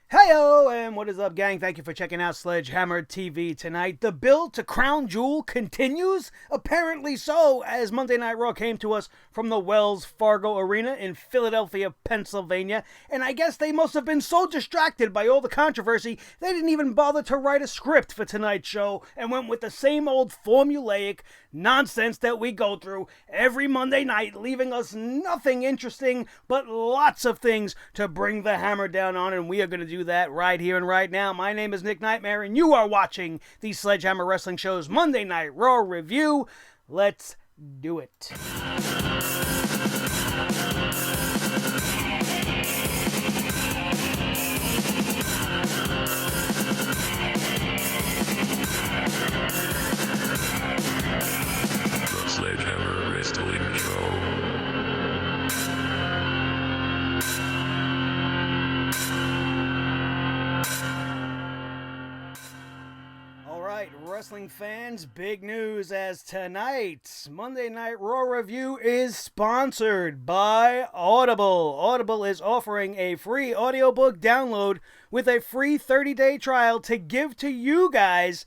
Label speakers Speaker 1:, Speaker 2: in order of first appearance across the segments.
Speaker 1: Heyo, and what is up, gang? Thank you for checking out Sledgehammer TV tonight. The build to Crown Jewel continues? Apparently so, as Monday Night Raw came to us from the Wells Fargo Arena in Philadelphia, Pennsylvania, and I guess they must have been so distracted by all the controversy, they didn't even bother to write a script for tonight's show and went with the same old formulaic nonsense that we go through every Monday night, leaving us nothing interesting but lots of things to bring the hammer down on, and we are going to do that right here and right now. My name is Nick Nightmare, and you are watching the Sledgehammer Wrestling Show's Monday Night Raw review. Let's do it.
Speaker 2: Sledgehammer Wrestling Show.
Speaker 1: Alright, wrestling fans, big news as tonight's Monday Night Raw review is sponsored by Audible. Audible is offering a free audiobook download with a free 30-day trial to give to you guys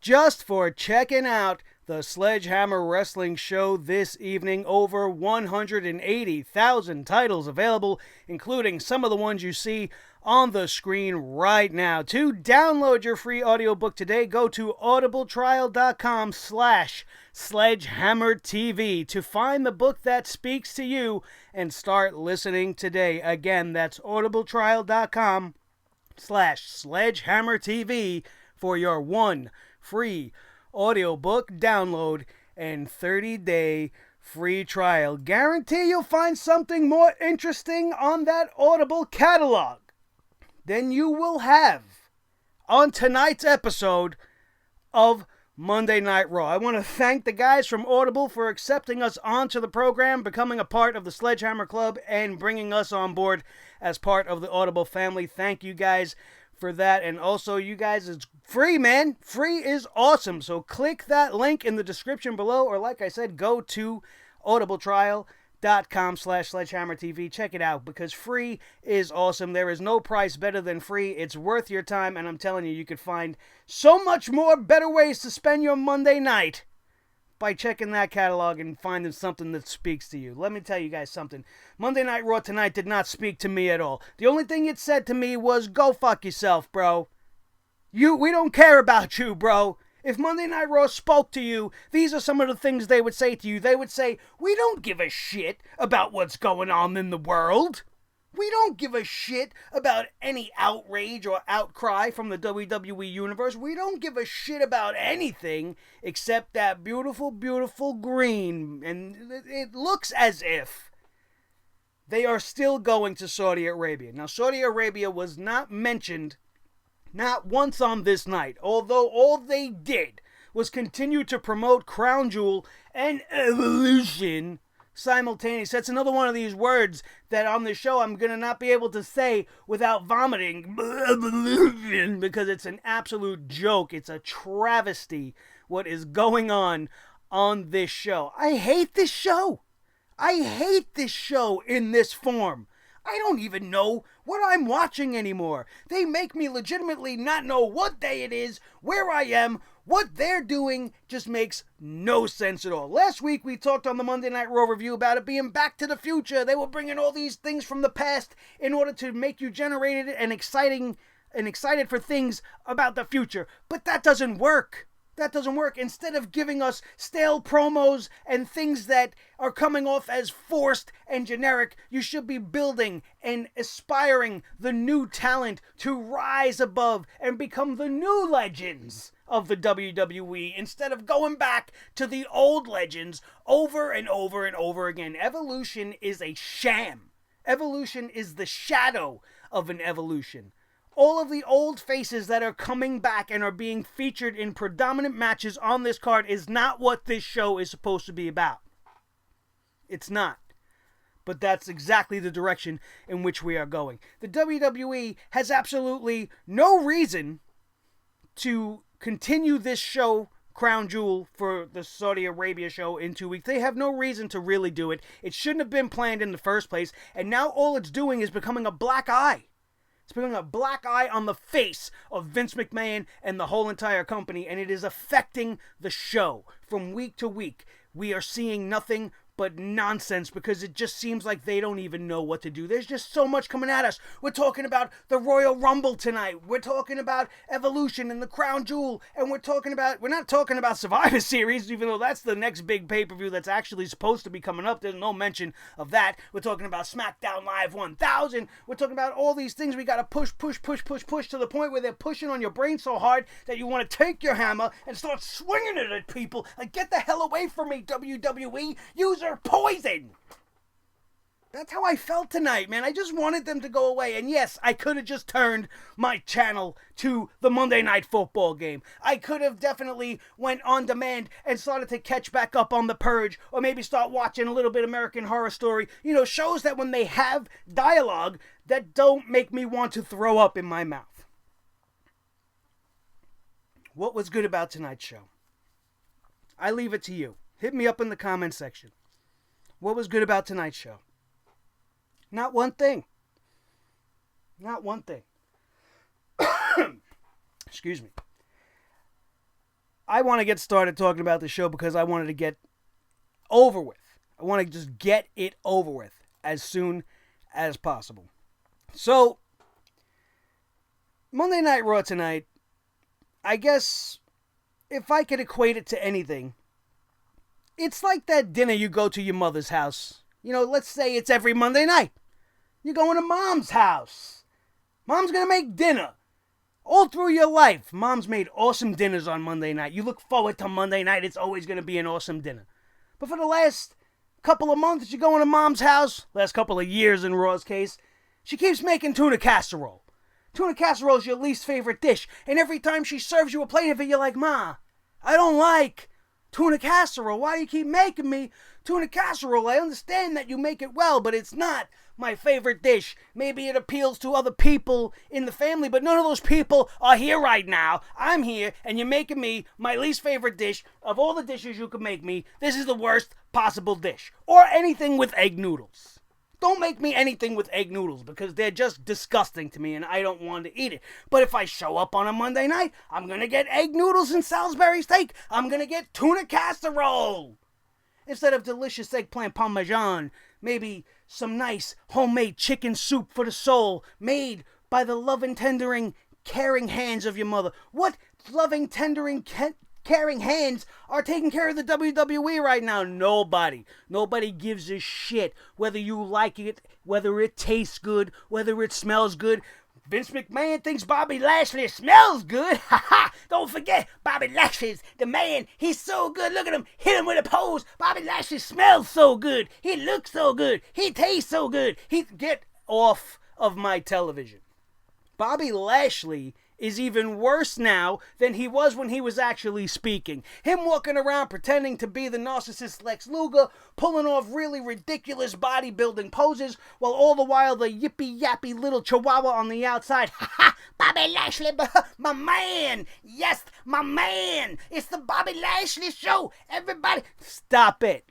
Speaker 1: just for checking out the Sledgehammer Wrestling Show this evening. Over 180,000 titles available, including some of the ones you see on the screen right now. To download your free audiobook today, go to audibletrial.com/SledgehammerTV to find the book that speaks to you and start listening today. Again, that's audibletrial.com/SledgehammerTV for your one free audiobook download and 30-day free trial. Guarantee you'll find something more interesting on that Audible catalog than you will have on tonight's episode of Monday Night Raw. I want to thank the guys from Audible for accepting us onto the program, becoming a part of the Sledgehammer Club, and bringing us on board as part of the Audible family. Thank you guys for that. And also, you guys, it's free, man. Free is awesome. So click that link in the description below, or like I said, go to audibletrial.com/SledgehammerTV. Check it out, because free is awesome. There is no price better than free. It's worth your time, and I'm telling you, you could find so much more better ways to spend your Monday night by checking that catalog and finding something that speaks to you. Let me tell you guys something. Monday Night Raw tonight did not speak to me at all. The only thing it said to me was, go fuck yourself, bro. We don't care about you, bro. If Monday Night Raw spoke to you, these are some of the things they would say to you. They would say, we don't give a shit about what's going on in the world. We don't give a shit about any outrage or outcry from the WWE Universe. We don't give a shit about anything except that beautiful, beautiful green. And it looks as if they are still going to Saudi Arabia. Now, Saudi Arabia was not mentioned, not once on this night, although all they did was continue to promote Crown Jewel and Evolution simultaneously. That's another one of these words that on the show I'm going to not be able to say without vomiting, because it's an absolute joke. It's a travesty what is going on this show. I hate this show. I hate this show in this form. I don't even know what I'm watching anymore. They make me legitimately not know what day it is, where I am, what they're doing. Just makes no sense at all. Last week we talked on the Monday Night Raw review about it being Back to the Future. They were bringing all these things from the past in order to make you generated and excited for things about the future. But that doesn't work. That doesn't work. Instead of giving us stale promos and things that are coming off as forced and generic, you should be building and aspiring the new talent to rise above and become the new legends of the WWE, instead of going back to the old legends over and over and over again. Evolution is a sham. Evolution is the shadow of an evolution. All of the old faces that are coming back and are being featured in predominant matches on this card is not what this show is supposed to be about. It's not. But that's exactly the direction in which we are going. The WWE has absolutely no reason to continue this show, Crown Jewel, for the Saudi Arabia show in 2 weeks. They have no reason to really do it. It shouldn't have been planned in the first place. And now all it's doing is becoming a black eye. It's putting a black eye on the face of Vince McMahon and the whole entire company, and it is affecting the show from week to week. We are seeing nothing but nonsense because it just seems like they don't even know what to do. There's just so much coming at us. We're talking about the Royal Rumble tonight. We're talking about Evolution and the Crown Jewel. And we're not talking about Survivor Series, even though that's the next big pay-per-view that's actually supposed to be coming up. There's no mention of that. We're talking about SmackDown Live 1000. We're talking about all these things we got to push to the point where they're pushing on your brain so hard that you want to take your hammer and start swinging it at people. Like, get the hell away from me, WWE. Use poison. That's how I felt tonight, man. I just wanted them to go away. And yes, I could have just turned my channel to the Monday Night Football game. I could have definitely went on demand and started to catch back up on The Purge, or maybe start watching a little bit American Horror Story. You know, shows that when they have dialogue that don't make me want to throw up in my mouth. What was good about tonight's show? I leave it to you. Hit me up in the comment section. What was good about tonight's show? Not one thing. Not one thing. Excuse me. I want to get started talking about the show because I wanted to get over with. I want to just get it over with as soon as possible. So, Monday Night Raw tonight, I guess if I could equate it to anything, it's like that dinner you go to your mother's house. You know, let's say it's every Monday night. You're going to Mom's house. Mom's going to make dinner. All through your life, Mom's made awesome dinners on Monday night. You look forward to Monday night. It's always going to be an awesome dinner. But for the last couple of months, you're going to Mom's house. Last couple of years in Raw's case. She keeps making tuna casserole. Tuna casserole is your least favorite dish. And every time she serves you a plate of it, you're like, Ma, I don't like tuna casserole. Why do you keep making me tuna casserole? I understand that you make it well, but it's not my favorite dish. Maybe it appeals to other people in the family, but none of those people are here right now. I'm here, and you're making me my least favorite dish. Of all the dishes you could make me, this is the worst possible dish. Or anything with egg noodles. Don't make me anything with egg noodles because they're just disgusting to me and I don't want to eat it. But if I show up on a Monday night, I'm going to get egg noodles and Salisbury steak. I'm going to get tuna casserole. Instead of delicious eggplant parmesan, maybe some nice homemade chicken soup for the soul made by the loving, tendering, caring hands of your mother. What loving, tendering, caring hands are taking care of the WWE right now? Nobody. Nobody gives a shit whether you like it, whether it tastes good, whether it smells good. Vince McMahon thinks Bobby Lashley smells good. Ha ha! Don't forget, Bobby Lashley's the man. He's so good. Look at him. Hit him with a pose. Bobby Lashley smells so good. He looks so good. He tastes so good. Get off of my television. Bobby Lashley is even worse now than he was when he was actually speaking. Him walking around pretending to be the narcissist Lex Luger, pulling off really ridiculous bodybuilding poses, while all the while the yippy-yappy little chihuahua on the outside, ha ha, Bobby Lashley, my man, yes, my man, it's the Bobby Lashley show, everybody, stop it.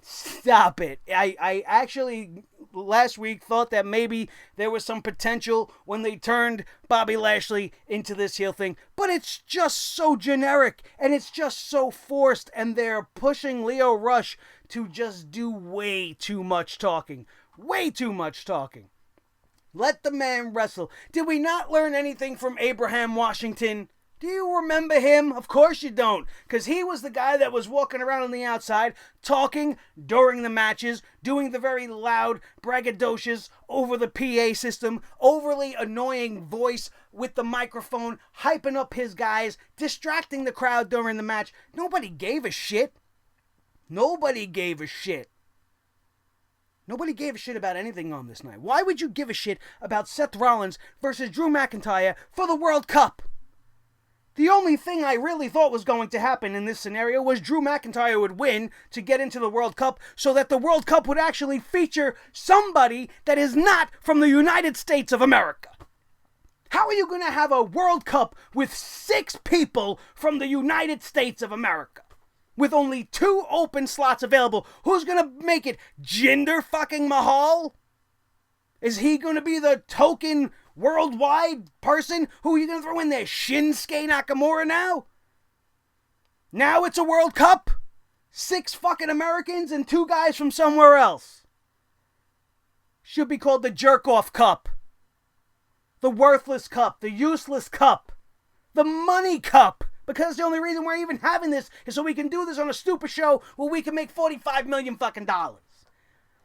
Speaker 1: Stop it. I actually last week thought that maybe there was some potential when they turned Bobby Lashley into this heel thing, but it's just so generic and it's just so forced, and they're pushing Lio Rush to just do way too much talking. Way too much talking. Let the man wrestle. Did we not learn anything from Abraham Washington? Do you remember him? Of course you don't, because he was the guy that was walking around on the outside, talking during the matches, doing the very loud, braggadocious, over the PA system, overly annoying voice with the microphone, hyping up his guys, distracting the crowd during the match. Nobody gave a shit. Nobody gave a shit. Nobody gave a shit about anything on this night. Why would you give a shit about Seth Rollins versus Drew McIntyre for the World Cup? The only thing I really thought was going to happen in this scenario was Drew McIntyre would win to get into the World Cup so that the World Cup would actually feature somebody that is not from the United States of America. How are you going to have a World Cup with 6 people from the United States of America? With only 2 open slots available, who's going to make it? Jinder fucking Mahal? Is he going to be the token worldwide person? Who are you going to throw in there? Shinsuke Nakamura now? Now it's a World Cup? 6 fucking Americans and 2 guys from somewhere else. Should be called the Jerk-Off Cup. The Worthless Cup. The Useless Cup. The Money Cup. Because the only reason we're even having this is so we can do this on a stupid show where we can make $45 million fucking dollars.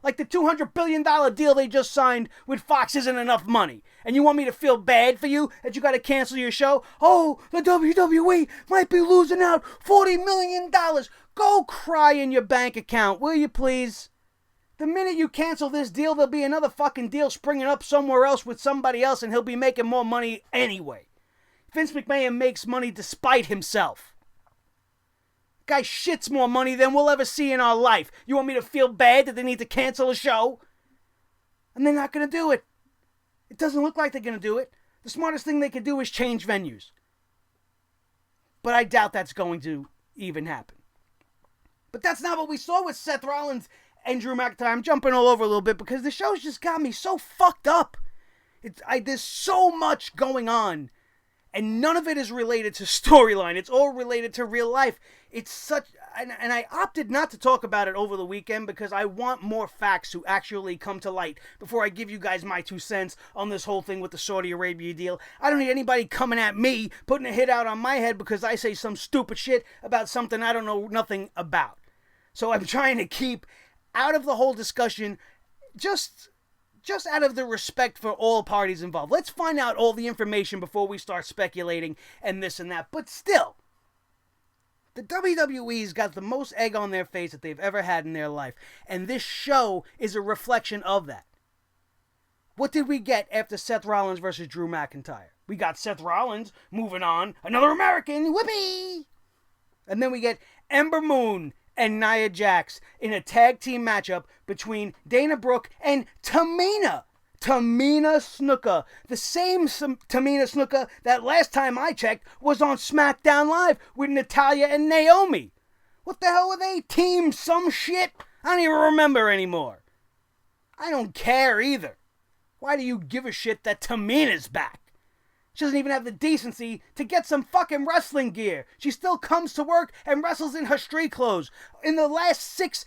Speaker 1: Like the $200 billion deal they just signed with Fox isn't enough money. And you want me to feel bad for you that you got to cancel your show? Oh, the WWE might be losing out $40 million. Go cry in your bank account, will you please? The minute you cancel this deal, there'll be another fucking deal springing up somewhere else with somebody else and he'll be making more money anyway. Vince McMahon makes money despite himself. Guy shits more money than we'll ever see in our life. You want me to feel bad that they need to cancel a show? And they're not going to do it. It doesn't look like they're going to do it. The smartest thing they could do is change venues. But I doubt that's going to even happen. But that's not what we saw with Seth Rollins and Drew McIntyre. I'm jumping all over a little bit because the show's just got me so fucked up. There's so much going on. And none of it is related to storyline. It's all related to real life. It's such... And I opted not to talk about it over the weekend because I want more facts to actually come to light before I give you guys my 2 cents on this whole thing with the Saudi Arabia deal. I don't need anybody coming at me, putting a hit out on my head because I say some stupid shit about something I don't know nothing about. So I'm trying to keep out of the whole discussion just out of the respect for all parties involved. Let's find out all the information before we start speculating and this and that. But still, the WWE's got the most egg on their face that they've ever had in their life. And this show is a reflection of that. What did we get after Seth Rollins versus Drew McIntyre? We got Seth Rollins moving on. Another American. Whoopee! And then we get Ember Moon and Nia Jax in a tag team matchup between Dana Brooke and Tamina Snuka. The same Tamina Snuka that last time I checked was on SmackDown Live with Natalya and Naomi. What the hell were they? Team some shit? I don't even remember anymore. I don't care either. Why do you give a shit that Tamina's back? She doesn't even have the decency to get some fucking wrestling gear. She still comes to work and wrestles in her street clothes. In the last 6-7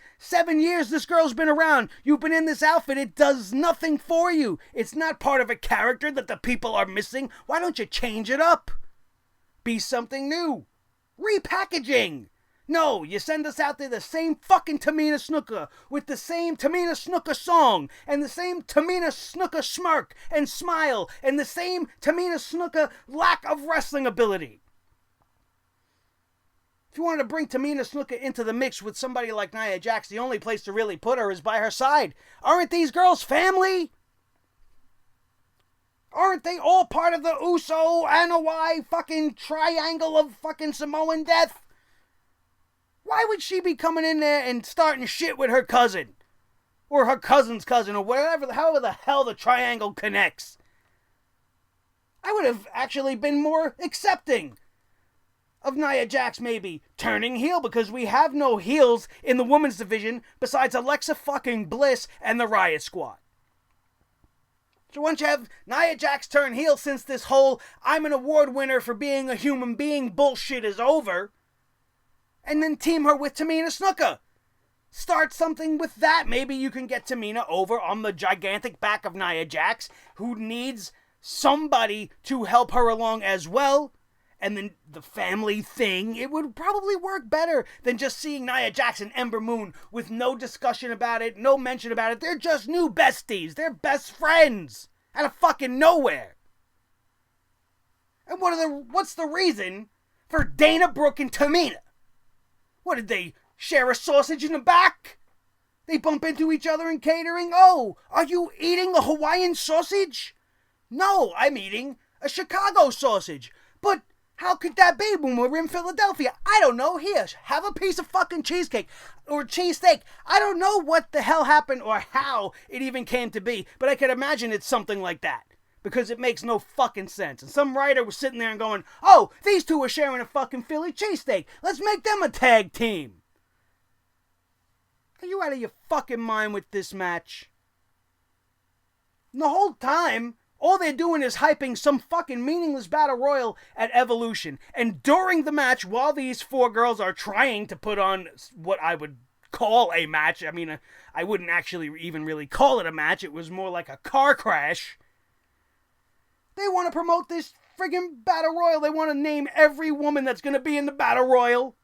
Speaker 1: years this girl's been around, you've been in this outfit. It does nothing for you. It's not part of a character that the people are missing. Why don't you change it up? Be something new. Repackaging. No, you send us out there the same fucking Tamina Snuka with the same Tamina Snuka song and the same Tamina Snuka smirk and smile and the same Tamina Snuka lack of wrestling ability. If you wanted to bring Tamina Snuka into the mix with somebody like Nia Jax, the only place to really put her is by her side. Aren't these girls family? Aren't they all part of the Uso, Anoa'i fucking triangle of fucking Samoan death? Why would she be coming in there and starting shit with her cousin? Or her cousin's cousin, or however the hell the triangle connects? I would have actually been more accepting of Nia Jax maybe turning heel, because we have no heels in the women's division besides Alexa fucking Bliss and the Riot Squad. So once you have Nia Jax turn heel, since this whole I'm an award winner for being a human being bullshit is over, and then team her with Tamina Snuka. Start something with that. Maybe you can get Tamina over on the gigantic back of Nia Jax, who needs somebody to help her along as well. And then the family thing, it would probably work better than just seeing Nia Jax and Ember Moon with no discussion about it, no mention about it. They're just new besties. They're best friends out of fucking nowhere. And what's the reason for Dana Brooke and Tamina? What, did they share a sausage in the back? They bump into each other in catering? Oh, are you eating a Hawaiian sausage? No, I'm eating a Chicago sausage. But how could that be when we're in Philadelphia? I don't know. Here, have a piece of fucking cheesecake or cheesesteak. I don't know what the hell happened or how it even came to be, but I could imagine it's something like that. Because it makes no fucking sense. And some writer was sitting there and going, oh, these two are sharing a fucking Philly cheesesteak. Let's make them a tag team. Are you out of your fucking mind with this match? And the whole time, All they're doing is hyping some fucking meaningless battle royal at Evolution. And during the match, while these 4 girls are trying to put on what I would call a match, I mean, I wouldn't actually even really call it a match. It was more like a car crash. They want to promote this friggin' battle royal. They want to name every woman that's going to be in the battle royal.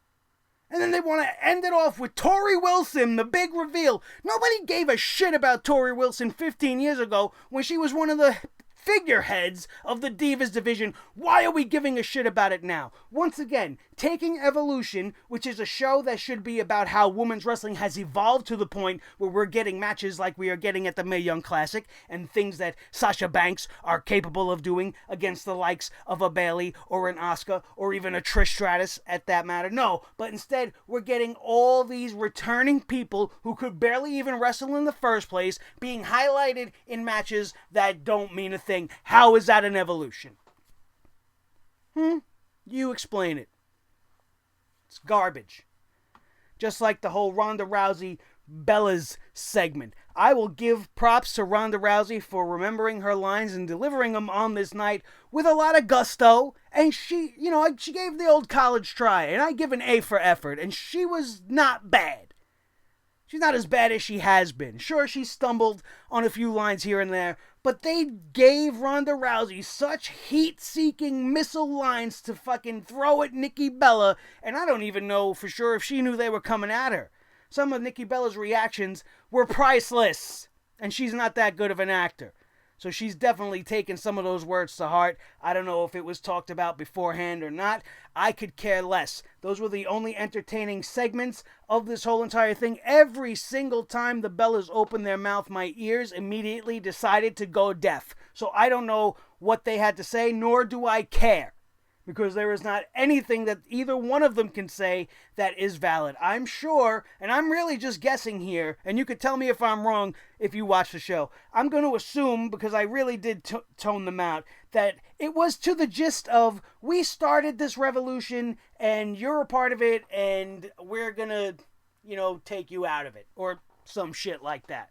Speaker 1: And then they want to end it off with Torrie Wilson, the big reveal. Nobody gave a shit about Torrie Wilson 15 years ago when she was one of the figureheads of the Divas division. Why are we giving a shit about it now? Once again, taking Evolution, which is a show that should be about how women's wrestling has evolved to the point where we're getting matches like we are getting at the Mae Young Classic and things that Sasha Banks are capable of doing against the likes of a Bayley or an Asuka or even a Trish Stratus at that matter. No, but instead we're getting all these returning people who could barely even wrestle in the first place being highlighted in matches that don't mean a thing. How is that an evolution? You explain it. It's garbage. Just like the whole Ronda Rousey Bella's segment. I will give props to Ronda Rousey for remembering her lines and delivering them on this night with a lot of gusto. And she gave the old college try. And I give an A for effort. And she was not bad. She's not as bad as she has been. Sure, she stumbled on a few lines here and there, but they gave Ronda Rousey such heat-seeking missile lines to fucking throw at Nikki Bella, and I don't even know for sure if she knew they were coming at her. Some of Nikki Bella's reactions were priceless, and she's not that good of an actor. So she's definitely taken some of those words to heart. I don't know if it was talked about beforehand or not. I could care less. Those were the only entertaining segments of this whole entire thing. Every single time the Bellas opened their mouth, my ears immediately decided to go deaf. So I don't know what they had to say, nor do I care. Because there is not anything that either one of them can say that is valid. I'm sure, and I'm really just guessing here, and you could tell me if I'm wrong if you watch the show. I'm going to assume, because I really did tone them out, that it was to the gist of, we started this revolution, and you're a part of it, and we're going to, take you out of it, or some shit like that.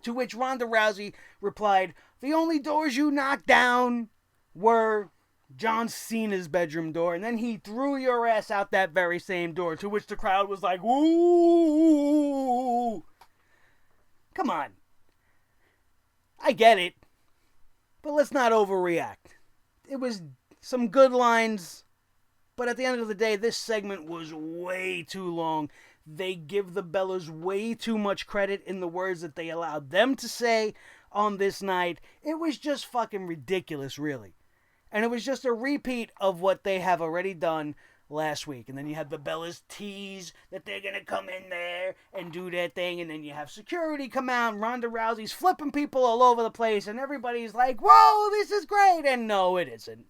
Speaker 1: To which Ronda Rousey replied, the only doors you knocked down were John Cena's bedroom door, and then he threw your ass out that very same door, to which the crowd was like, ooh. Come on. I get it, but let's not overreact. It was some good lines, but at the end of the day, this segment was way too long. They give the Bellas way too much credit in the words that they allowed them to say on this night. It was just fucking ridiculous, really. And it was just a repeat of what they have already done last week. And then you have the Bellas tease that they're going to come in there and do their thing. And then you have security come out and Ronda Rousey's flipping people all over the place. And everybody's like, whoa, this is great. And no, it isn't.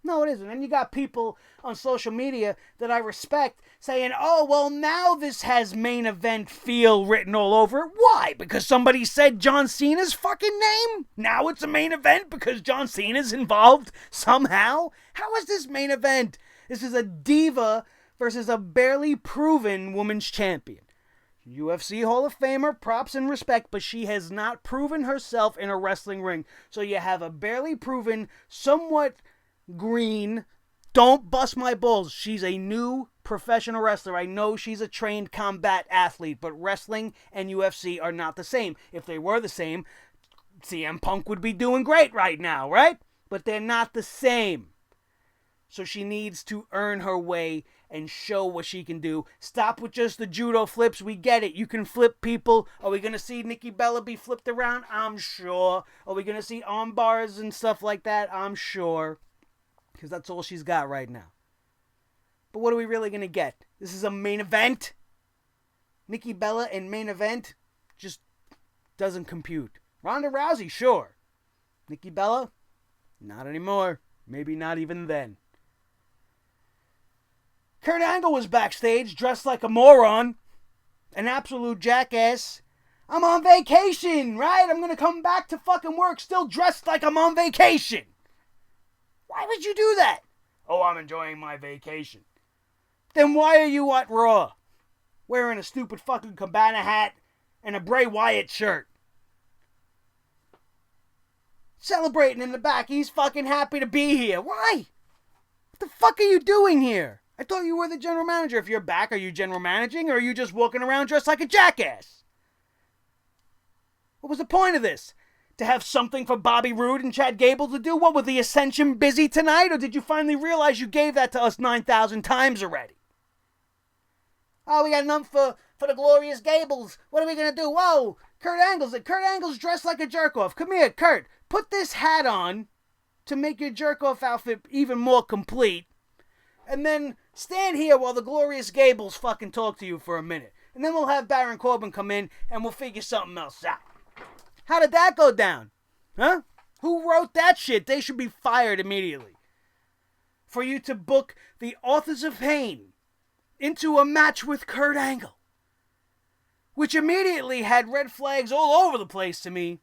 Speaker 1: No, it isn't. And you got people on social media that I respect saying, oh, well, now this has main event feel written all over it. Why? Because somebody said John Cena's fucking name? Now it's a main event because John Cena's involved somehow? How is this main event? This is a diva versus a barely proven women's champion. UFC Hall of Famer, props and respect, but she has not proven herself in a wrestling ring. So you have a barely proven, somewhat green, don't bust my balls, she's a new professional wrestler. I know she's a trained combat athlete, but wrestling and UFC are not the same. If they were the same, CM Punk would be doing great right now, right? But they're not the same. So she needs to earn her way and show what she can do. Stop with just the judo flips. We get it. You can flip people. Are we going to see Nikki Bella be flipped around? I'm sure. Are we going to see arm bars and stuff like that? I'm sure. Because that's all she's got right now. But what are we really going to get? This is a main event? Nikki Bella in main event just doesn't compute. Ronda Rousey, sure. Nikki Bella? Not anymore. Maybe not even then. Kurt Angle was backstage dressed like a moron. An absolute jackass. I'm on vacation, right? I'm going to come back to fucking work still dressed like I'm on vacation. Why would you do that? Oh, I'm enjoying my vacation. Then why are you at Raw? Wearing a stupid fucking cabana hat and a Bray Wyatt shirt. Celebrating in the back. He's fucking happy to be here. Why? What the fuck are you doing here? I thought you were the general manager. If you're back, are you general managing, or are you just walking around dressed like a jackass? What was the point of this? To have something for Bobby Roode and Chad Gable to do? What, were the Ascension busy tonight, or did you finally realize you gave that to us 9,000 times already? Oh, we got enough for the Glorious Gables. What are we going to do? Whoa, Kurt Angle's dressed like a jerk-off. Come here, Kurt. Put this hat on to make your jerk-off outfit even more complete. And then stand here while the Glorious Gables fucking talk to you for a minute. And then we'll have Baron Corbin come in and we'll figure something else out. How did that go down? Huh? Who wrote that shit? They should be fired immediately. For you to book the Authors of Pain into a match with Kurt Angle, which immediately had red flags all over the place to me.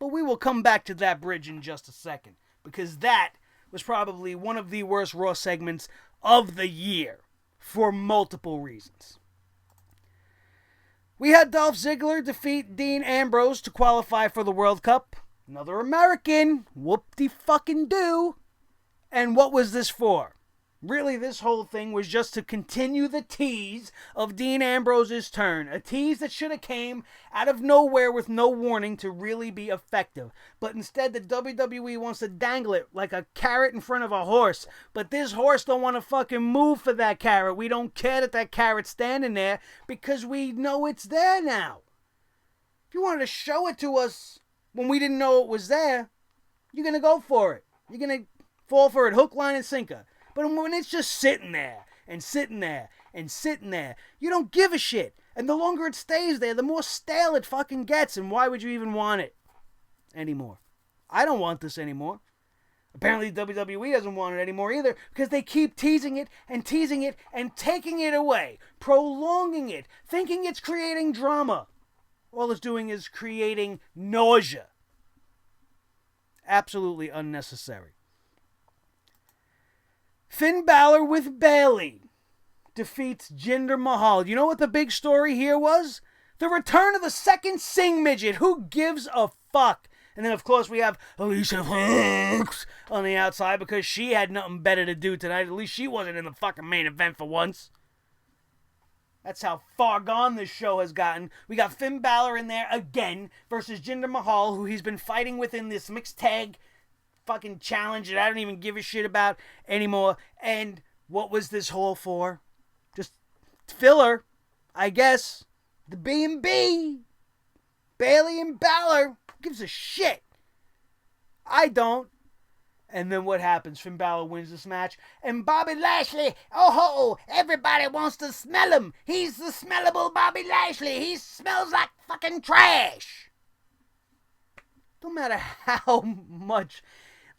Speaker 1: But we will come back to that bridge in just a second, because that was probably one of the worst Raw segments of the year for multiple reasons. We had Dolph Ziggler defeat Dean Ambrose to qualify for the World Cup. Another American. Whoop-de-fucking-do. And what was this for? Really, this whole thing was just to continue the tease of Dean Ambrose's turn. A tease that should have came out of nowhere with no warning to really be effective. But instead, the WWE wants to dangle it like a carrot in front of a horse. But this horse don't want to fucking move for that carrot. We don't care that carrot's standing there because we know it's there now. If you wanted to show it to us when we didn't know it was there, you're going to go for it. You're going to fall for it hook, line, and sinker. But when it's just sitting there, and sitting there, and sitting there, you don't give a shit. And the longer it stays there, the more stale it fucking gets. And why would you even want it anymore? I don't want this anymore. Apparently WWE doesn't want it anymore either, because they keep teasing it, and taking it away. Prolonging it. Thinking it's creating drama. All it's doing is creating nausea. Absolutely unnecessary. Finn Bálor with Bayley defeats Jinder Mahal. You know what the big story here was? The return of the second Sing midget. Who gives a fuck? And then, of course, we have Alicia Fox on the outside because she had nothing better to do tonight. At least she wasn't in the fucking main event for once. That's how far gone this show has gotten. We got Finn Bálor in there again versus Jinder Mahal, who he's been fighting with in this mixed tag fucking challenge that I don't even give a shit about anymore. And what was this whole for? Just filler, I guess. The B&B. Bayley and Bálor. Who gives a shit? I don't. And then what happens? Finn Bálor wins this match. And Bobby Lashley, oh ho, everybody wants to smell him. He's the smellable Bobby Lashley. He smells like fucking trash. Don't matter how much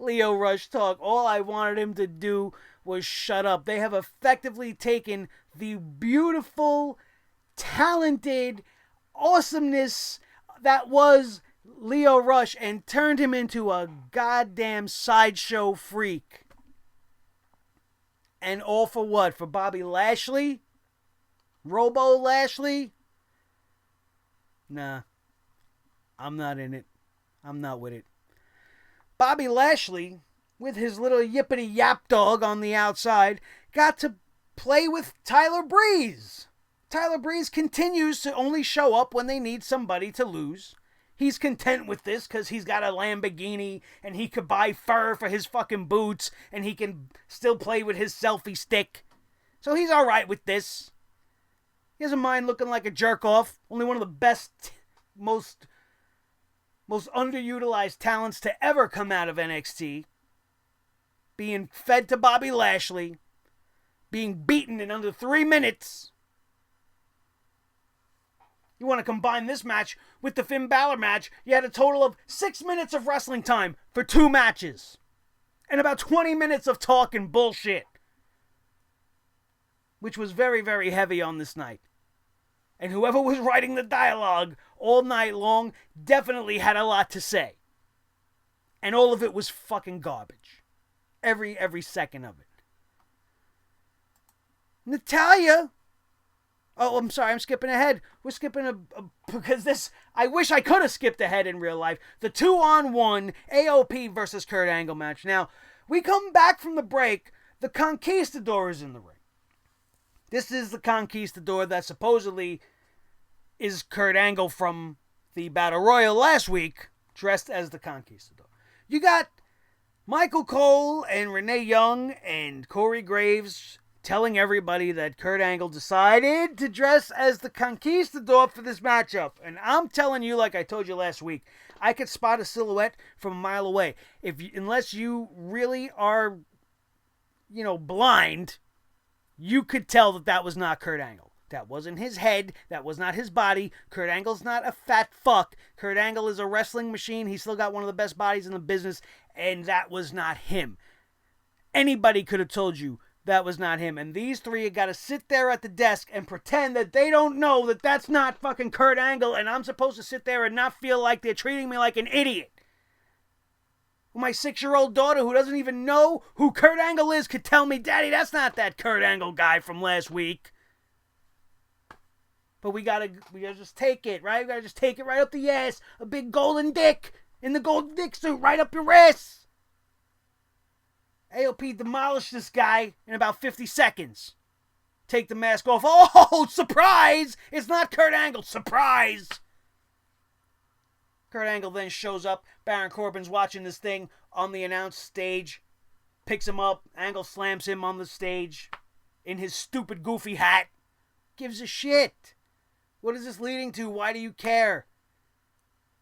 Speaker 1: Lio Rush talk, all I wanted him to do was shut up. They have effectively taken the beautiful, talented awesomeness that was Lio Rush and turned him into a goddamn sideshow freak. And all for what? For Bobby Lashley? Robo Lashley? Nah. I'm not in it. I'm not with it. Bobby Lashley, with his little yippity yap dog on the outside, got to play with Tyler Breeze. Tyler Breeze continues to only show up when they need somebody to lose. He's content with this because he's got a Lamborghini and he could buy fur for his fucking boots and he can still play with his selfie stick. So he's alright with this. He doesn't mind looking like a jerk-off. Only one of the best, most underutilized talents to ever come out of NXT. Being fed to Bobby Lashley. Being beaten in under 3 minutes. You want to combine this match with the Finn Bálor match, you had a total of 6 minutes of wrestling time for 2 matches. And about 20 minutes of talking bullshit. Which was very, very heavy on this night. And whoever was writing the dialogue all night long definitely had a lot to say. And all of it was fucking garbage. Every second of it. Natalya, Oh, I'm sorry, I'm skipping ahead. We're skipping because this, I wish I could have skipped ahead in real life. The 2-on-1 AOP versus Kurt Angle match. Now, we come back from the break. The Conquistador is in the ring. This is the Conquistador that supposedly is Kurt Angle from the Battle Royal last week, dressed as the Conquistador. You got Michael Cole and Renee Young and Corey Graves telling everybody that Kurt Angle decided to dress as the Conquistador for this matchup. And I'm telling you, like I told you last week, I could spot a silhouette from a mile away. Unless you really are, blind, you could tell that was not Kurt Angle. That wasn't his head. That was not his body. Kurt Angle's not a fat fuck. Kurt Angle is a wrestling machine. He's still got one of the best bodies in the business, and that was not him. Anybody could have told you that was not him. And these three have got to sit there at the desk and pretend that they don't know that that's not fucking Kurt Angle, and I'm supposed to sit there and not feel like they're treating me like an idiot. My 6-year-old daughter, who doesn't even know who Kurt Angle is, could tell me, Daddy, that's not that Kurt Angle guy from last week. But we gotta just take it, right? We gotta just take it right up the ass. A big golden dick in the golden dick suit right up your ass. AOP demolished this guy in about 50 seconds. Take the mask off. Oh, surprise! It's not Kurt Angle. Surprise! Kurt Angle then shows up. Baron Corbin's watching this thing on the announced stage. Picks him up. Angle slams him on the stage in his stupid goofy hat. Gives a shit. What is this leading to? Why do you care?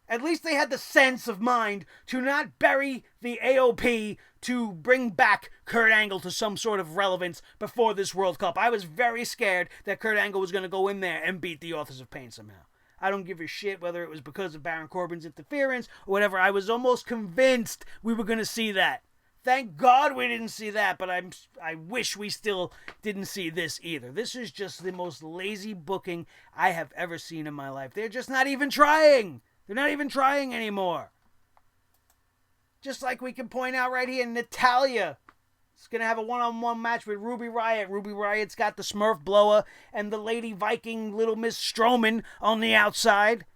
Speaker 1: At least they had the sense of mind to not bury the AOP to bring back Kurt Angle to some sort of relevance before this World Cup. I was very scared that Kurt Angle was going to go in there and beat the Authors of Pain somehow. I don't give a shit whether it was because of Baron Corbin's interference or whatever. I was almost convinced we were going to see that. Thank God we didn't see that, but I wish we still didn't see this either. This is just the most lazy booking I have ever seen in my life. They're just not even trying. They're not even trying anymore. Just like we can point out right here, Natalya is going to have a one-on-one match with Ruby Riot. Ruby Riot's got the Smurf blower and the Lady Viking Little Miss Strowman on the outside.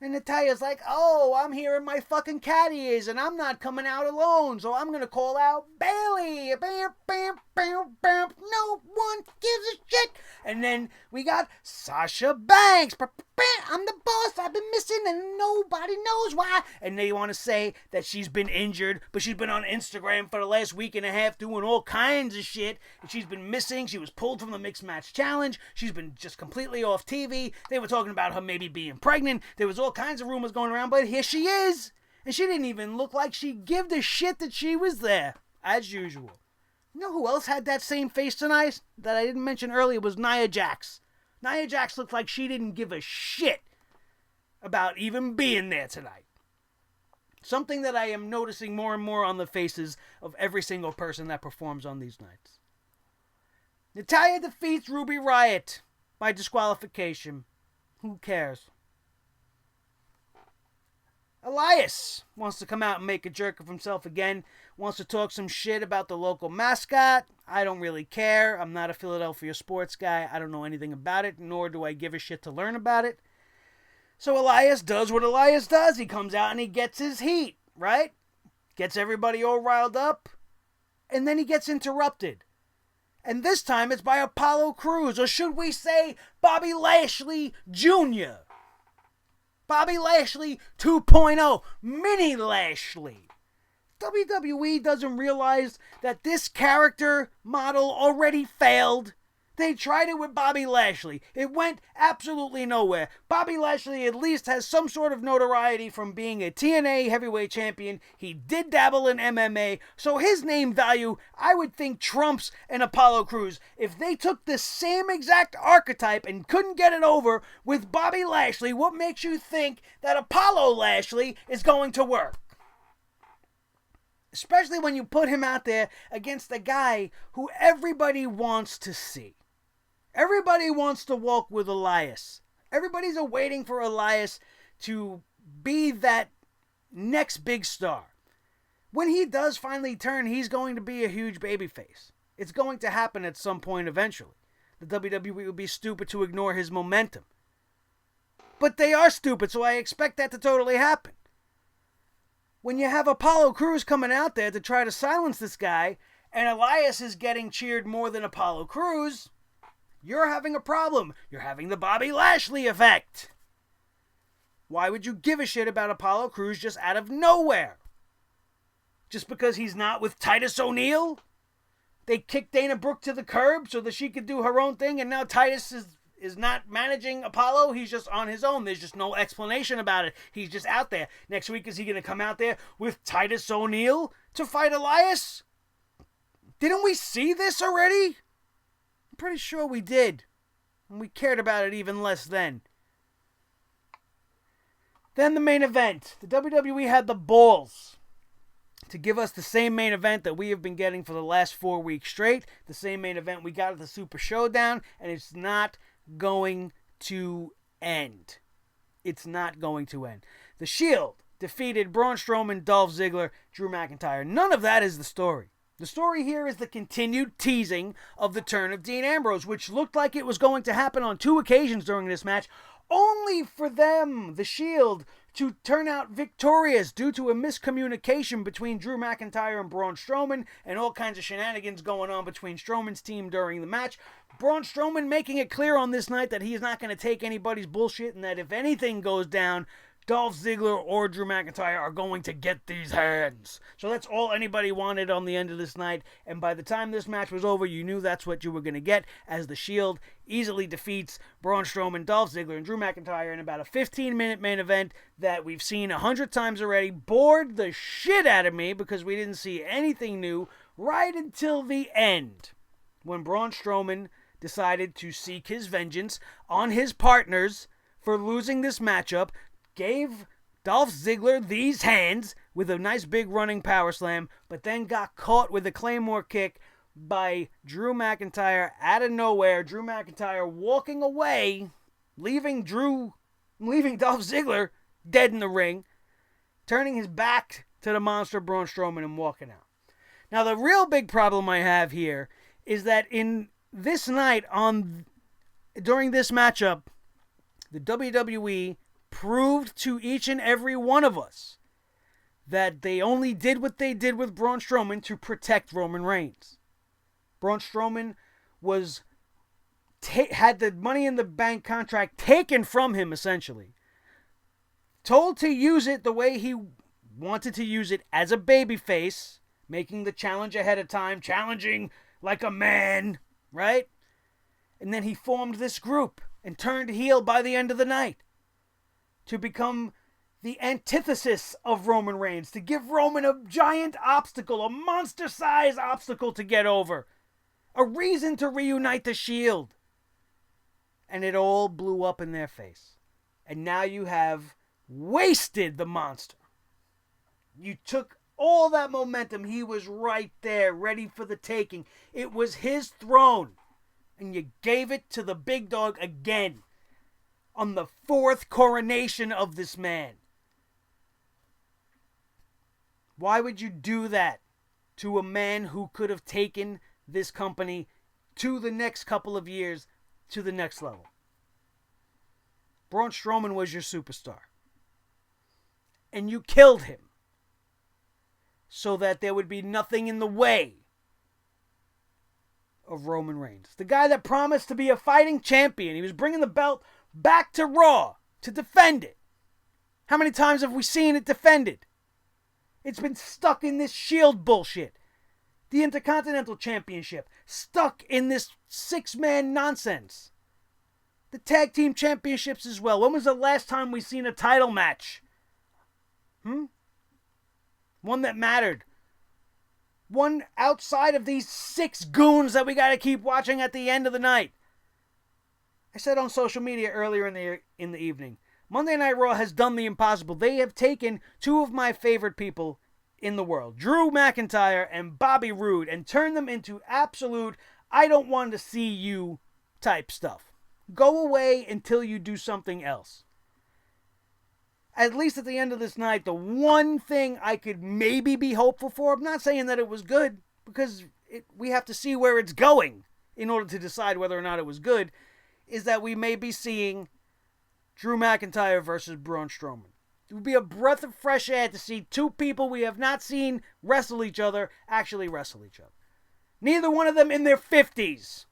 Speaker 1: And Natalya's like, oh, I'm here in my fucking cat ears, and I'm not coming out alone, so I'm going to call out Bailey. Bam, bam, bam, bam. No one gives a shit. And then we got Sasha Banks. I'm the boss. I've been missing, and nobody knows why. And they want to say that she's been injured, but she's been on Instagram for the last week and a half doing all kinds of shit. And she's been missing. She was pulled from the Mixed Match Challenge. She's been just completely off TV. They were talking about her maybe being pregnant. There was all kinds of rumors going around, but here she is. And she didn't even look like she gave a shit that she was there, as usual. You know who else had that same face tonight that I didn't mention earlier was Nia Jax. Nia Jax looked like she didn't give a shit about even being there tonight. Something that I am noticing more and more on the faces of every single person that performs on these nights. Natalya defeats Ruby Riot by disqualification. Who cares? Elias wants to come out and make a jerk of himself again. Wants to talk some shit about the local mascot. I don't really care. I'm not a Philadelphia sports guy. I don't know anything about it, nor do I give a shit to learn about it. So Elias does what Elias does. He comes out and he gets his heat, right? Gets everybody all riled up. And then he gets interrupted. And this time it's by Apollo Crews, or should we say Bobby Lashley Jr., Bobby Lashley 2.0, Mini Lashley. WWE doesn't realize that this character model already failed. They tried it with Bobby Lashley. It went absolutely nowhere. Bobby Lashley at least has some sort of notoriety from being a TNA heavyweight champion. He did dabble in MMA, so his name value, I would think, trumps an Apollo Crews. If they took the same exact archetype and couldn't get it over with Bobby Lashley, what makes you think that Apollo Lashley is going to work? Especially when you put him out there against a guy who everybody wants to see. Everybody wants to walk with Elias. Everybody's waiting for Elias to be that next big star. When he does finally turn, he's going to be a huge babyface. It's going to happen at some point eventually. the WWE would be stupid to ignore his momentum. But they are stupid, so I expect that to totally happen. When you have Apollo Crews coming out there to try to silence this guy, and Elias is getting cheered more than Apollo Crews, you're having a problem. You're having the Bobby Lashley effect. Why would you give a shit about Apollo Crews just out of nowhere? Just because he's not with Titus O'Neil? They kicked Dana Brooke to the curb so that she could do her own thing, and now Titus is not managing Apollo. He's just on his own. There's just no explanation about it. He's just out there. Next week, is he going to come out there with Titus O'Neil to fight Elias? Didn't we see this already? I'm pretty sure we did. And we cared about it even less then. Then the main event. The WWE had the balls to give us the same main event that we have been getting for the last 4 weeks straight. The same main event we got at the Super Showdown. And it's not going to end. It's not going to end. The Sheild defeated Braun Strowman, Dolph Ziggler, Drew McIntyre. None of that is the story. The story here is the continued teasing of the turn of Dean Ambrose, which looked like it was going to happen on 2 occasions during this match, only for them, the Sheild, to turn out victorious due to a miscommunication between Drew McIntyre and Braun Strowman and all kinds of shenanigans going on between Strowman's team during the match. Braun Strowman making it clear on this night that he is not going to take anybody's bullshit and that if anything goes down, Dolph Ziggler or Drew McIntyre are going to get these hands. So that's all anybody wanted on the end of this night. And by the time this match was over, you knew that's what you were going to get, as the Sheild easily defeats Braun Strowman, Dolph Ziggler, and Drew McIntyre in about a 15-minute main event that we've seen 100 times already. Bored the shit out of me because we didn't see anything new right until the end, when Braun Strowman decided to seek his vengeance on his partners for losing this matchup, gave Dolph Ziggler these hands with a nice big running power slam, but then got caught with a Claymore kick by Drew McIntyre out of nowhere. Drew McIntyre walking away, leaving Dolph Ziggler dead in the ring, turning his back to the monster Braun Strowman and walking out. Now, the real big problem I have here is that in this night, during this matchup, the WWE proved to each and every one of us that they only did what they did with Braun Strowman to protect Roman Reigns. Braun Strowman had the Money in the Bank contract taken from him, essentially. Told to use it the way he wanted to use it, as a babyface, making the challenge ahead of time, challenging like a man, right? And then he formed this group and turned heel by the end of the night to become the antithesis of Roman Reigns, to give Roman a giant obstacle, a monster-sized obstacle to get over, a reason to reunite the Sheild. And it all blew up in their face. And now you have wasted the monster. You took all that momentum. He was right there, ready for the taking. It was his throne. And you gave it to the big dog again on the 4th coronation of this man. Why would you do that to a man who could have taken this company to the next couple of years to the next level? Braun Strowman was your superstar. And you killed him so that there would be nothing in the way of Roman Reigns. The guy that promised to be a fighting champion. He was bringing the belt back to Raw to defend it. How many times have we seen it defended? It's been stuck in this Sheild bullshit. The Intercontinental Championship, stuck in this 6-man nonsense. The Tag Team Championships as well. When was the last time we seen a title match? One that mattered. One outside of these 6 goons that we gotta keep watching at the end of the night. I said on social media earlier in the evening, Monday Night Raw has done the impossible. They have taken 2 of my favorite people in the world, Drew McIntyre and Bobby Roode, and turned them into absolute, I don't want to see you type stuff. Go away until you do something else. At least at the end of this night, the one thing I could maybe be hopeful for, I'm not saying that it was good, because we have to see where it's going. in order to decide whether or not it was good, is that we may be seeing Drew McIntyre versus Braun Strowman. It would be a breath of fresh air to see two people we have not seen wrestle each other actually wrestle each other. Neither one of them in their 50s.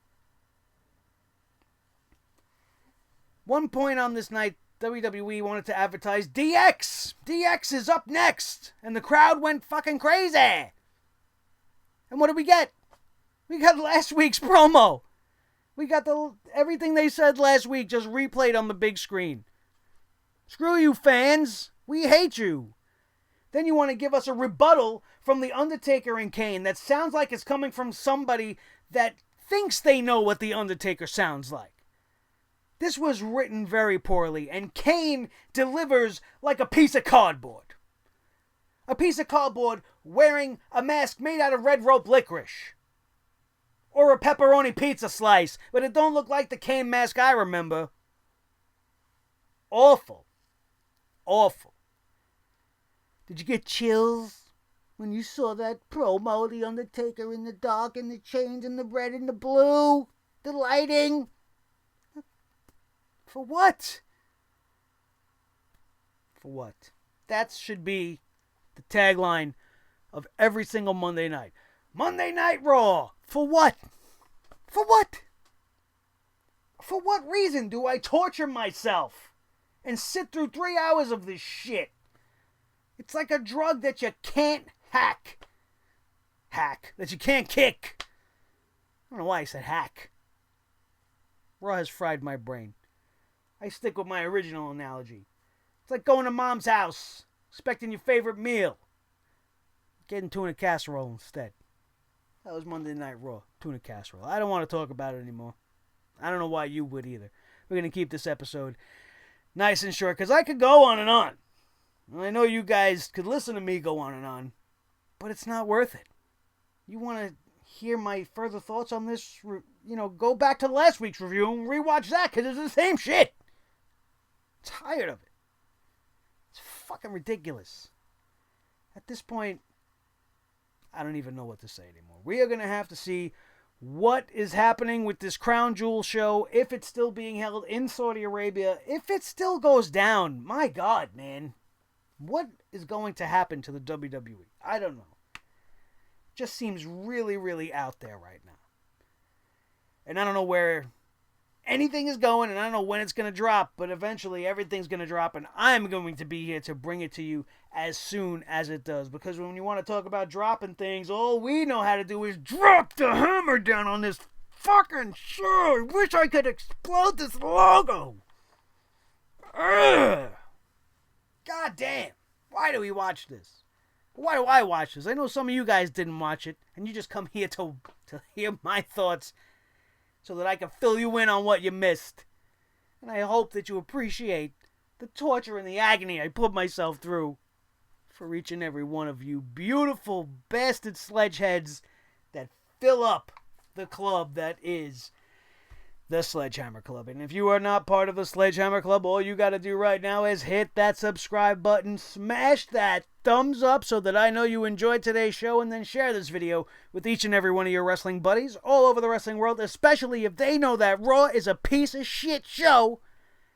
Speaker 1: One point on this night, WWE wanted to advertise DX. DX is up next. And the crowd went fucking crazy. And what did we get? We got last week's promo. We got everything they said last week just replayed on the big screen. Screw you, fans. We hate you. Then you want to give us a rebuttal from The Undertaker and Kane that sounds like it's coming from somebody that thinks they know what The Undertaker sounds like. This was written very poorly, and Kane delivers like a piece of cardboard. A piece of cardboard wearing a mask made out of red rope licorice. Or a pepperoni pizza slice, but it don't look like the Kane mask I remember. Awful. Awful. Did you get chills when you saw that promo of The Undertaker in the dark and the chains and the red and the blue? The lighting? For what? For what? That should be the tagline of every single Monday night. Monday Night Raw. For what? For what? For what reason do I torture myself and sit through 3 hours of this shit? It's like a drug that you can't hack. That you can't kick. I don't know why I said hack. Raw has fried my brain. I stick with my original analogy. It's like going to mom's house, expecting your favorite meal. Getting tuna casserole instead. That was Monday Night Raw, tuna casserole. I don't want to talk about it anymore. I don't know why you would either. We're going to keep this episode nice and short, because I could go on and on. I know you guys could listen to me go on and on, but it's not worth it. You want to hear my further thoughts on this, go back to last week's review and rewatch that, because it's the same shit. Tired of it. It's fucking ridiculous. At this point, I don't even know what to say anymore. We are going to have to see what is happening with this Crown Jewel show, if it's still being held in Saudi Arabia, if it still goes down. My God, man. What is going to happen to the WWE? I don't know. Just seems really, really out there right now. And I don't know where anything is going, and I don't know when it's going to drop, but eventually everything's going to drop, and I'm going to be here to bring it to you as soon as it does. Because when you want to talk about dropping things, all we know how to do is drop the hammer down on this fucking show. I wish I could explode this logo. Ugh. God damn. Why do we watch this? Why do I watch this? I know some of you guys didn't watch it, and you just come here to hear my thoughts so that I can fill you in on what you missed. And I hope that you appreciate the torture and the agony I put myself through for each and every one of you beautiful bastard sledgeheads that fill up the club that is the Sledgehammer Club. And if you are not part of the Sledgehammer Club, all you got to do right now is hit that subscribe button, smash that thumbs up so that I know you enjoyed today's show, and then share this video with each and every one of your wrestling buddies all over the wrestling world, especially if they know that Raw is a piece of shit show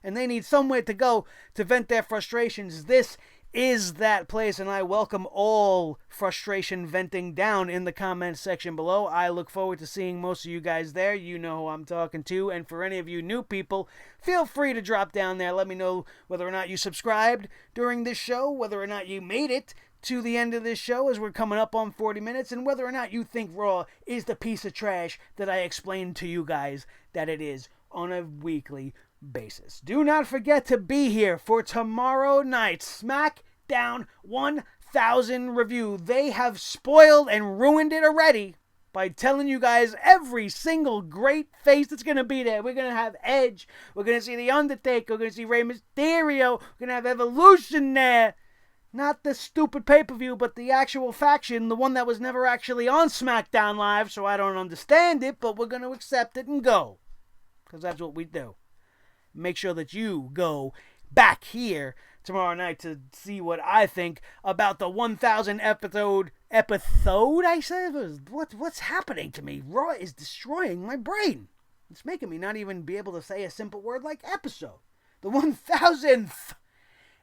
Speaker 1: and they need somewhere to go to vent their frustrations. This is that place, and I welcome all frustration venting down in the comments section below. I look forward to seeing most of you guys there. You know who I'm talking to. And for any of you new people, feel free to drop down there. Let me know whether or not you subscribed during this show, whether or not you made it to the end of this show as we're coming up on 40 minutes, and whether or not you think Raw is the piece of trash that I explained to you guys that it is on a weekly basis. Do not forget to be here for tomorrow night's SmackDown 1000 review. They have spoiled and ruined it already by telling you guys every single great face that's going to be there. We're going to have Edge. We're going to see The Undertaker. We're going to see Rey Mysterio. We're going to have Evolution there. Not the stupid pay-per-view, but the actual faction, the one that was never actually on SmackDown Live, so I don't understand it, but we're going to accept it and go. Because that's what we do. Make sure that you go back here tomorrow night to see what I think about the 1000th episode, I said? What's happening to me? Raw is destroying my brain. It's making me not even be able to say a simple word like episode. The 1000th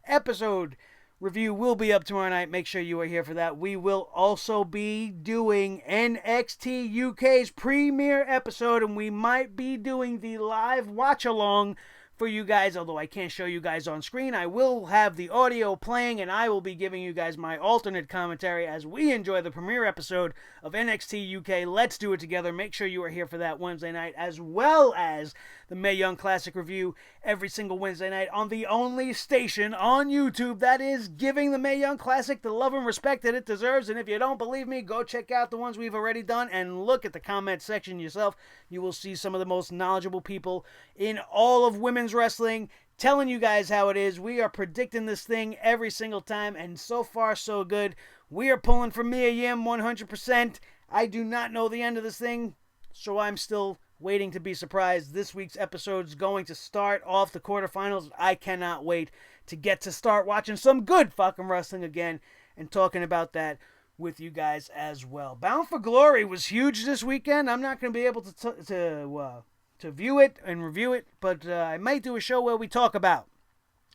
Speaker 1: episode review will be up tomorrow night. Make sure you are here for that. We will also be doing NXT UK's premiere episode, and we might be doing the live watch-along for you guys, although I can't show you guys on screen. I will have the audio playing, and I will be giving you guys my alternate commentary as we enjoy the premiere episode of NXT UK. Let's do it together. Make sure you are here for that Wednesday night, as well as the Mae Young Classic review every single Wednesday night on the only station on YouTube that is giving the Mae Young Classic the love and respect that it deserves. And if you don't believe me, go check out the ones we've already done and look at the comment section yourself. You will see some of the most knowledgeable people in all of women's wrestling telling you guys how it is. We are predicting this thing every single time, and so far so good. We are pulling for Mia Yim 100%. I do not know the end of this thing, so I'm still waiting to be surprised. This week's episode is going to start off the quarterfinals. I cannot wait to get to start watching some good fucking wrestling again and talking about that with you guys as well. Bound for Glory was huge this weekend. I'm not going to be able to view it and review it, but I might do a show where we talk about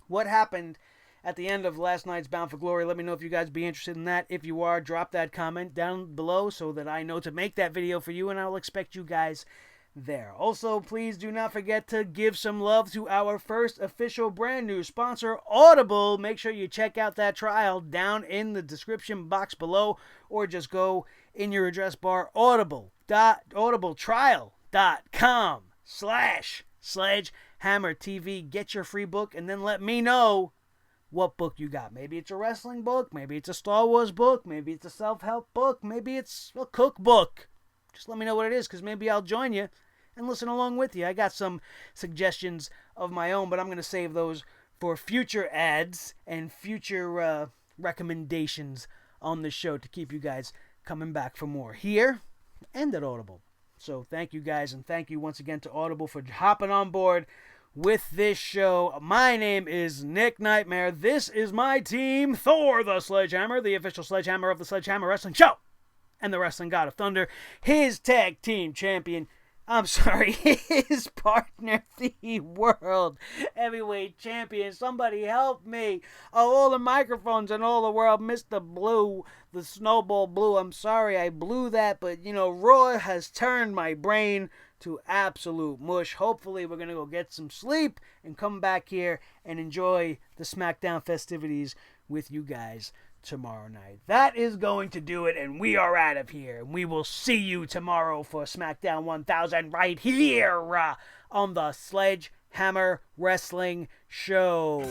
Speaker 1: what happened at the end of last night's Bound for Glory. Let me know if you guys be interested in that. If you are, drop that comment down below so that I know to make that video for you, and I'll expect you guys there. Also, please do not forget to give some love to our first official brand new sponsor, Audible. Make sure you check out that trial down in the description box below, or just go in your address bar, audibletrial.com/SledgehammerTV. Get your free book, and then let me know what book you got. Maybe it's a wrestling book, maybe it's a Star Wars book, maybe it's a self-help book, maybe it's a cookbook. Just let me know what it is, because maybe I'll join you and listen along with you. I got some suggestions of my own, but I'm going to save those for future ads and future recommendations on the show to keep you guys coming back for more here and at Audible. So thank you guys, and thank you once again to Audible for hopping on board with this show. My name is Nick Nightmare. This is my team, Thor the Sledgehammer, the official Sledgehammer of the Sledgehammer Wrestling Show, and the Wrestling God of Thunder, his tag team champion, his partner, the World Heavyweight Champion. Somebody help me. Of all the microphones in all the world, Mr. Blue, the Snowball Blue. I'm sorry I blew that, but, Raw has turned my brain to absolute mush. Hopefully we're going to go get some sleep and come back here and enjoy the SmackDown festivities with you guys tomorrow night. That is going to do it, and we are out of here. We will see you tomorrow for SmackDown 1000 right here on the Sledgehammer Wrestling Show.